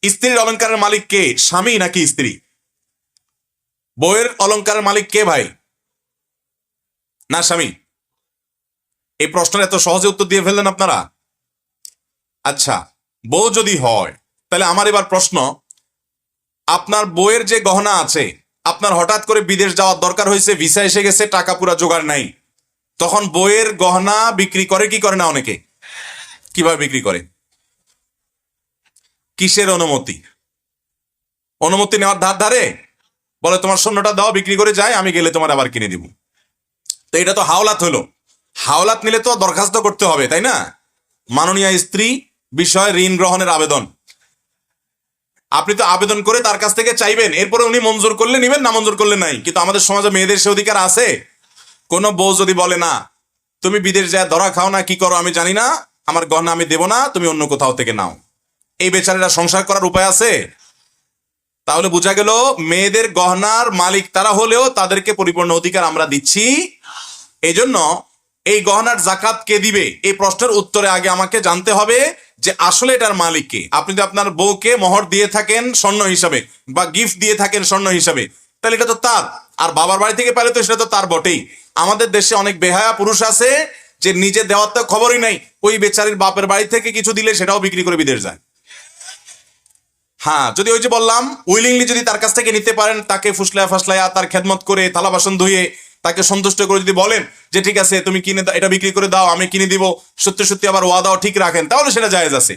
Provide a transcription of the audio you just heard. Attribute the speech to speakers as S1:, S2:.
S1: স্ত্রীর অলংকারের মালিক কে? স্বামী নাকি স্ত্রী? বউয়ের অলংকারের মালিক কে ভাই? না স্বামী? এই প্রশ্নের এত সহজে উত্তর দিয়ে ফেললেন আপনারা। আচ্ছা, বউ যদি হয়, তাহলে আমার এবার প্রশ্ন, আপনার বউয়ের যে গহনা আছে, আপনার হঠাৎ করে বিদেশ যাওয়ার দরকার হয়েছে, ভিসা এসে গেছে, টাকা পুরা জোগাড় নাই, তখন বউয়ের গহনা বিক্রি করে কি করে না? অনেকে কিভাবে বিক্রি করে? কিসের অনুমতি? অনুমতি নেওয়ার ধার ধারে বলে তোমার স্বর্ণটা দাও, বিক্রি করে যায়, আমি গেলে তোমার আবার কিনে দিব। তো এটা তো হাওলাত হলো। হাওলাত নিলে তো দরখাস্ত করতে হবে, তাই না? মাননীয় স্ত্রী বিষয় ঋণ গ্রহণের আবেদন, আপনি তো আবেদন করে তার কাছ থেকে চাইবেন, এরপরে উনি মঞ্জুর করলে নিবেন, না মঞ্জুর করলে নাই। কিন্তু আমাদের সমাজে মেয়েদের সে অধিকার আছে? কোন বউ যদি বলে না, তুমি বিদেশ যায় ধরা খাও না কি করো আমি জানি না, আমার গহনা আমি দেব না, তুমি অন্য কোথাও থেকে নাও, এই বেচারেরা সংসার করার উপায় আছে? তাহলে বোঝা গেল মেয়েদের গহনার মালিক তারা হলেও তাদেরকে পরিপূর্ণ অধিকার আমরা দিচ্ছি। এই জন্য এই গহনার জাকাত কে দিবে, এই প্রশ্নের উত্তরে আগে আমাকে জানতে হবে যে আসলে এটার মালিক কে। আপনি যদি আপনার বউকে মোহর দিয়ে থাকেন স্বর্ণ হিসাবে, বা গিফট দিয়ে থাকেন স্বর্ণ হিসাবে, তাহলে এটা তো তার। আর বাবার বাড়ি থেকে পেলে তো সেটা তো তার বটেই। আমাদের দেশে অনেক বেহায়া পুরুষ আছে যে নিজে দেওয়ার তো খবরই নাই, ওই বেচারির বাপের বাড়ি থেকে কিছু দিলে সেটাও বিক্রি করে বিদেশ যায়। হ্যাঁ, যদি ওই যে বললাম উইলিংলি যদি তার কাছ থেকে নিতে পারেন, তাকে ফুসলায়া ফাসলায়া তার খেদমত করে থালা বাসন ধুয়ে তাকে সন্তুষ্ট করে যদি বলেন যে ঠিক আছে তুমি কিনে এটা বিক্রি করে দাও, আমি কিনে দিব, সত্যি সত্যি আবার ওয়াদাও ঠিক রাখেন, তাহলে সেটা জায়েজ আছে।